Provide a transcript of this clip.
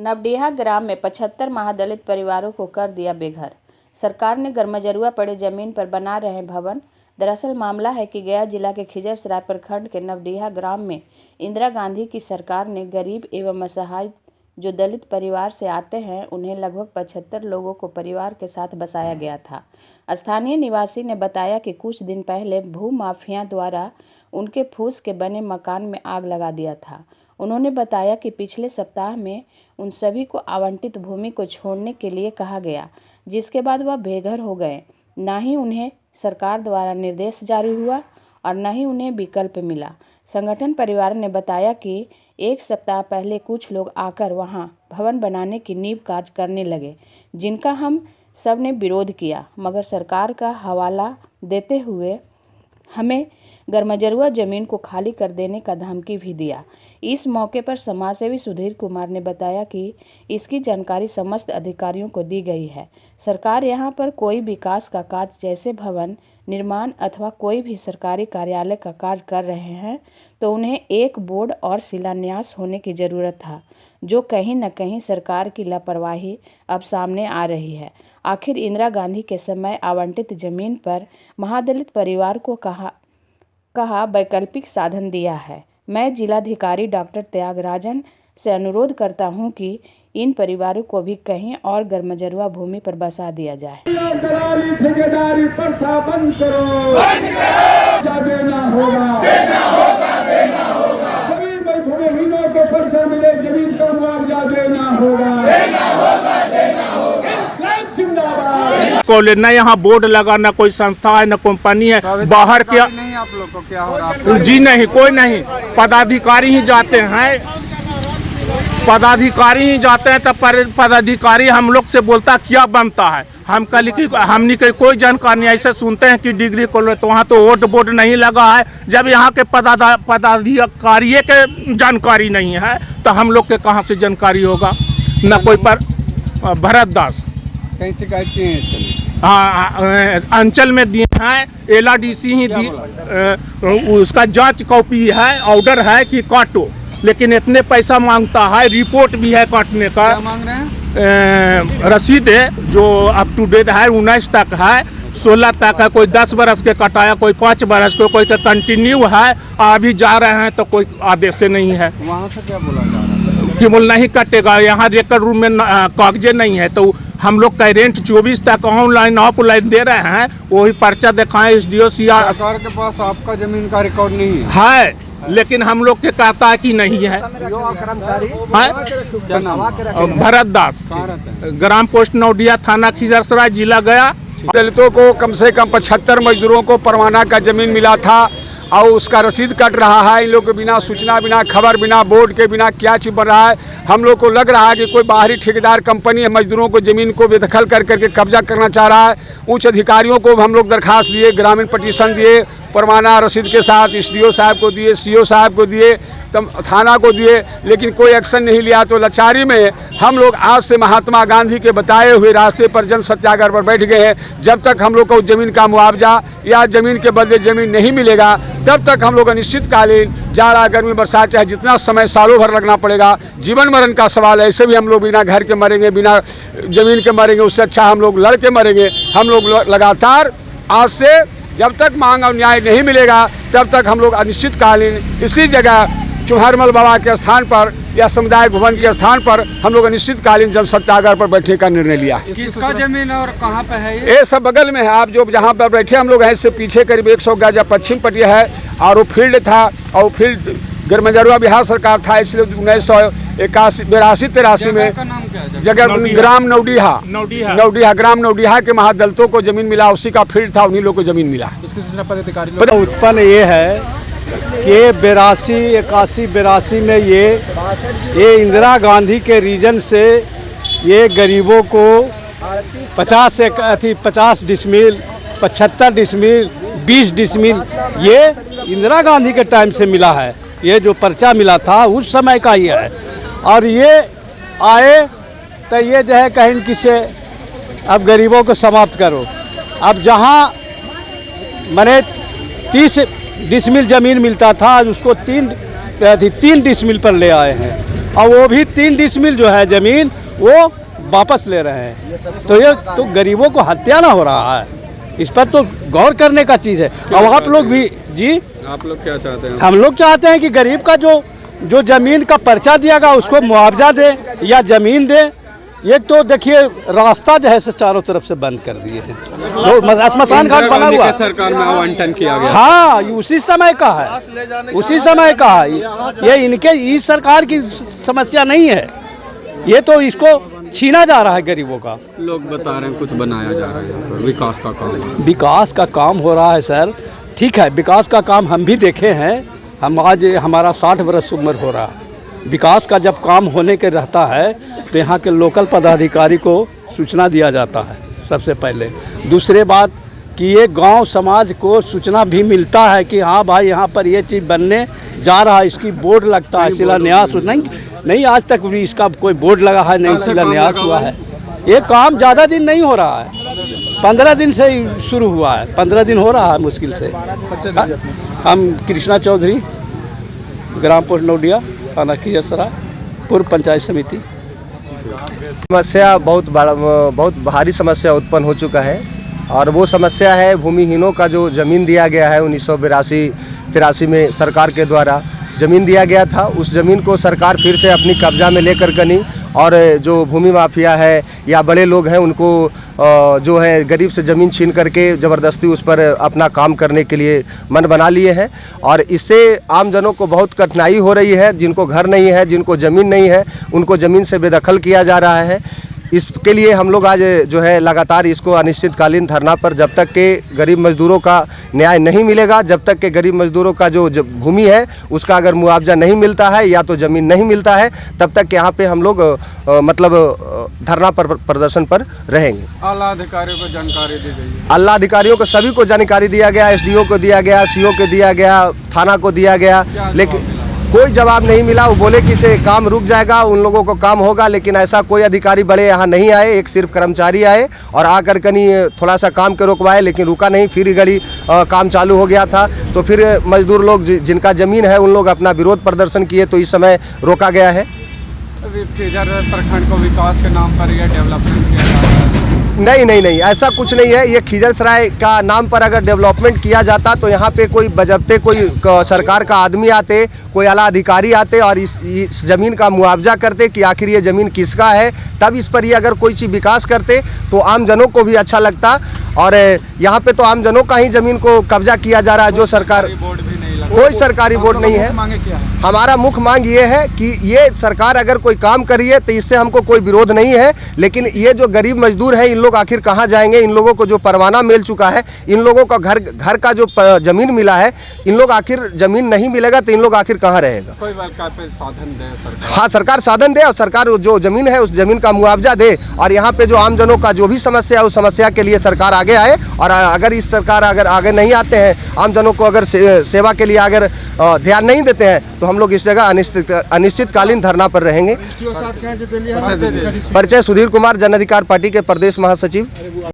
नवडीहा ग्राम में 75 महादलित परिवारों को कर दिया बेघर। सरकार ने गरमजरुआ पड़े जमीन पर बना रहे भवन। दरअसल मामला है कि गया जिला के खिजरसराय प्रखंड के नवडीहा ग्राम में इंदिरा गांधी की सरकार ने गरीब एवं असहाय जो दलित परिवार से आते हैं उन्हें लगभग 75 लोगों को परिवार के साथ बसाया गया था। स्थानीय निवासी ने बताया कि कुछ दिन पहले भूमाफिया द्वारा उनके फूस के बने मकान में आग लगा दिया था। उन्होंने बताया कि पिछले सप्ताह में उन सभी को आवंटित भूमि को छोड़ने के लिए कहा गया, जिसके बाद वह बेघर हो गए। न ही उन्हें सरकार द्वारा निर्देश जारी हुआ और न ही उन्हें विकल्प मिला। संगठन परिवार ने बताया कि एक सप्ताह पहले कुछ लोग आकर वहां भवन बनाने की नींव कार्य करने लगे, जिनका हम सब ने विरोध किया, मगर सरकार का हवाला देते हुए हमें गरमजरुआ जमीन को खाली कर देने का धमकी भी दिया। इस मौके पर समाजसेवी सुधीर कुमार ने बताया कि इसकी जानकारी समस्त अधिकारियों को दी गई है। सरकार यहां पर कोई विकास का कार्य जैसे भवन निर्माण अथवा कोई भी सरकारी कार्यालय का कार्य कर रहे हैं तो उन्हें एक बोर्ड और शिलान्यास होने की ज़रूरत था, जो कहीं न कहीं सरकार की लापरवाही अब सामने आ रही है। आखिर इंदिरा गांधी के समय आवंटित जमीन पर महादलित परिवार को कहा वैकल्पिक साधन दिया है। मैं जिलाधिकारी डॉक्टर त्यागराजन से अनुरोध करता हूं कि इन परिवारों को भी कहीं और गरमजरुआ भूमि पर बसा दिया जाए। ठेकेदारी प्रथा बंद करो, देना होगा। जमीन मजदूरों को पेंशन मिले, जमीन का मुआवजा देना होगा। कॉलेज न यहाँ बोर्ड लगा, न कोई संस्था है, न कंपनी है। बाहर क्या नहीं, आप लोग को क्या हो रहा है? जी नहीं, कोई नहीं। पदाधिकारी ही जाते हैं, पदाधिकारी ही जाते हैं। तब पदाधिकारी हम लोग से बोलता क्या बनता है। हम कल की हमने की कोई जानकारी नहीं। ऐसे सुनते हैं कि डिग्री कॉलेज तो वहाँ तो वोट बोर्ड नहीं लगा है। जब यहाँ के पदाधिकारी के जानकारी नहीं है तो हम लोग के कहाँ से जानकारी होगा। न कोई पर भरत दास कहीं शिकायत किए हैं? हाँ, अंचल में दिए हैं। LRDC ही दी, उसका जांच कॉपी है, ऑर्डर है कि काटो, लेकिन इतने पैसा मांगता है। रिपोर्ट भी है काटने का। क्या मांग रहे हैं? रसीद है जो अप टू डेट है, 19 तक है, 16 तक है। कोई 10 बरस के कटाया, कोई 5 बरस को, कोई का कंटिन्यू है। अभी जा रहे हैं तो कोई आदेश नहीं है। वहाँ से क्या बोला जा रहा है कि बोल नहीं कटेगा। यहाँ रिकॉर्ड रूम में कागजे नहीं है तो हम लोग का रेंट 24 तक ऑनलाइन ऑफलाइन दे रहे हैं। वही पर्चा दिखाएं SDO सरकार के पास आपका जमीन का रिकॉर्ड नहीं है, लेकिन हम लोग के कहता है कि नहीं है। भरत दास, ग्राम पोस्ट नवडीहा, थाना खिजरसराय, जिला गया। दलितों को कम से कम 75 मजदूरों को परवाना का जमीन मिला था और उसका रसीद कट रहा है। इन लोग के बिना सूचना, बिना खबर, बिना बोर्ड के बिना क्या चीज़ बन रहा है। हम लोग को लग रहा है कि कोई बाहरी ठेकेदार कंपनी है, मजदूरों को ज़मीन को बेदखल करके कब्जा करना चाह रहा है। उच्च अधिकारियों को हम लोग दरखास्त दिए, ग्रामीण पटिशन दिए, परवाना रसीद के साथ SDO साहब को दिए, CO साहब को दिए, थाना को दिए, लेकिन कोई एक्शन नहीं लिया। तो लाचारी में हम लोग आज से महात्मा गांधी के बताए हुए रास्ते पर जन सत्याग्रह पर बैठ गए हैं। जब तक हम लोग को ज़मीन का मुआवजा या ज़मीन के बदले ज़मीन नहीं मिलेगा तब तक हम लोग अनिश्चितकालीन जाड़ा गर्मी बरसात चाहे जितना समय सालों भर लगना पड़ेगा। जीवन मरण का सवाल है। ऐसे भी हम लोग बिना घर के मरेंगे, बिना ज़मीन के मरेंगे। उससे अच्छा हम लोग लड़ के मरेंगे। हम लोग लगातार आज से जब तक मांग और न्याय नहीं मिलेगा तब तक हम लोग अनिश्चितकालीन इसी जगह चुहरमल बाबा के स्थान पर या समुदाय भवन के स्थान पर हम लोग अनिश्चितकालीन जन सत्याग्रह पर बैठने का निर्णय लिया है। किसका जमीन और कहाँ पे है ये सब बगल में है। आप जो जहाँ पर बैठे हम लोग हैं इससे पीछे करीब 100 गज पश्चिम पटिया है और वो फील्ड था और फील्ड गरमजरुआ बिहार सरकार था, इसलिए 1982-83 में जगह ग्राम नवडीहा ग्राम नवडीहा के महादलितों को जमीन मिला। उसी का फील्ड था, उन्हीं लोग को जमीन मिला। इसकी सूचना पदाधिकारी उत्पन्न ये है कि 82-81 में ये इंदिरा गांधी के रीजन से ये गरीबों को 50 डिसमिल, 75 डिसमिल, 20 डिसमिल ये इंदिरा गांधी के टाइम से मिला है। ये जो पर्चा मिला था उस समय का ही है। और ये आए तो ये जो है कहीं किसे अब गरीबों को समाप्त करो। अब जहाँ मैंने 30 डिसमिल ज़मीन मिलता था, आज उसको 3 डिसमिल पर ले आए हैं। और वो भी 3 डिसमिल जो है ज़मीन वो वापस ले रहे हैं। तो ये तो गरीबों को हत्या ना हो रहा है, इस पर तो गौर करने का चीज़ है। और आप लोग भी जी, आप लोग क्या चाहते हैं? हम लोग चाहते हैं कि गरीब का जो ज़मीन का पर्चा दिया गया उसको मुआवजा दे या ज़मीन दे। एक तो देखिए रास्ता जो है से चारों तरफ से बंद कर दिए हैं, तो स्मशान घाट बना हुआ सरकार में आवंटन किया गया। हाँ, उसी समय का है, उसी समय का है। ये इनके इस सरकार की समस्या नहीं है, ये तो इसको छीना जा रहा है गरीबों का। लोग बता रहे हैं कुछ बनाया जा रहा है, विकास का काम। विकास का काम हो रहा है सर, ठीक है, विकास का काम हम भी देखे हैं। हम आज हमारा 60 वर्ष उम्र हो रहा है। विकास का जब काम होने के रहता है तो यहाँ के लोकल पदाधिकारी को सूचना दिया जाता है सबसे पहले। दूसरे बात कि ये गांव समाज को सूचना भी मिलता है कि हाँ भाई यहाँ पर ये चीज़ बनने जा रहा है, इसकी बोर्ड लगता है, शिलान्यास नहीं आज तक भी इसका कोई बोर्ड लगा है, नहीं शिलान्यास हुआ है। ये काम ज़्यादा दिन नहीं हो रहा है, 15 दिन से ही शुरू हुआ है, 15 दिन हो रहा है मुश्किल से। हम कृष्णा चौधरी, ग्राम पोस्ट नौडिया, थाना खिजरसराय, पूर्व पंचायत समिति। समस्या बहुत भारी समस्या उत्पन्न हो चुका है और वो समस्या है भूमिहीनों का जो ज़मीन दिया गया है 1982-83 में सरकार के द्वारा ज़मीन दिया गया था। उस ज़मीन को सरकार फिर से अपनी कब्जा में लेकर कनी और जो भूमि माफिया है या बड़े लोग हैं उनको जो है गरीब से ज़मीन छीन करके ज़बरदस्ती उस पर अपना काम करने के लिए मन बना लिए हैं और इससे आम जनों को बहुत कठिनाई हो रही है। जिनको घर नहीं है, जिनको ज़मीन नहीं है, उनको ज़मीन से बेदखल किया जा रहा है। इसके लिए हम लोग आज जो है लगातार इसको अनिश्चितकालीन धरना पर, जब तक के गरीब मजदूरों का न्याय नहीं मिलेगा, जब तक के गरीब मजदूरों का जो भूमि है उसका अगर मुआवजा नहीं मिलता है या तो ज़मीन नहीं मिलता है, तब तक यहाँ पे हम लोग मतलब धरना पर प्रदर्शन पर रहेंगे। आला अधिकारियों को जानकारी दी गई है? आला अधिकारियों को सभी को जानकारी दिया गया, SDO को दिया गया, CO को दिया गया, थाना को दिया गया, लेकिन कोई जवाब नहीं मिला। वो बोले कि से काम रुक जाएगा, उन लोगों को काम होगा, लेकिन ऐसा कोई अधिकारी बड़े यहाँ नहीं आए। एक सिर्फ कर्मचारी आए और आकर कहीं थोड़ा सा काम के रुकवाए, लेकिन रुका नहीं, फिर घड़ी काम चालू हो गया था। तो फिर मजदूर लोग जिनका ज़मीन है उन लोग अपना विरोध प्रदर्शन किए, तो इस समय रोका गया है। प्रखंड को विकास के नाम पर यह डेवलपमेंट किया जा रहा है? नहीं, ऐसा कुछ नहीं है। ये खिजरसराय का नाम पर अगर डेवलपमेंट किया जाता तो यहाँ पे कोई बजबते कोई सरकार का आदमी आते, कोई आला अधिकारी आते और इस ज़मीन का मुआवजा करते कि आखिर ये ज़मीन किसका है, तब इस पर ये अगर कोई चीज़ विकास करते तो आम जनों को भी अच्छा लगता। और यहाँ पे तो आम जनों का ही ज़मीन को कब्जा किया जा रहा है। जो सरकार, कोई सरकारी बोर्ड नहीं है। हमारा मुख्य मांग ये है कि ये सरकार अगर कोई काम करी है तो इससे हमको कोई विरोध नहीं है, लेकिन ये जो गरीब मजदूर हैं इन लोग आखिर कहाँ जाएंगे? इन लोगों को जो परवाना मिल चुका है, इन लोगों का घर का जो ज़मीन मिला है, इन लोग आखिर ज़मीन नहीं मिलेगा तो इन लोग आखिर कहाँ रहेगा? कोई साधन दे सरकार। हाँ, सरकार साधन दे और सरकार जो ज़मीन है उस ज़मीन का मुआवजा दे और यहाँ पे जो आम जनों का जो भी समस्या है उस समस्या के लिए सरकार आगे आए। और अगर इस सरकार अगर आगे नहीं आते हैं, आम जनों को अगर सेवा के लिए अगर ध्यान नहीं देते हैं, तो हम लोग इस जगह अनिश्चितकालीन धरना पर रहेंगे। परिचय सुधीर कुमार, जन अधिकार पार्टी के प्रदेश महासचिव।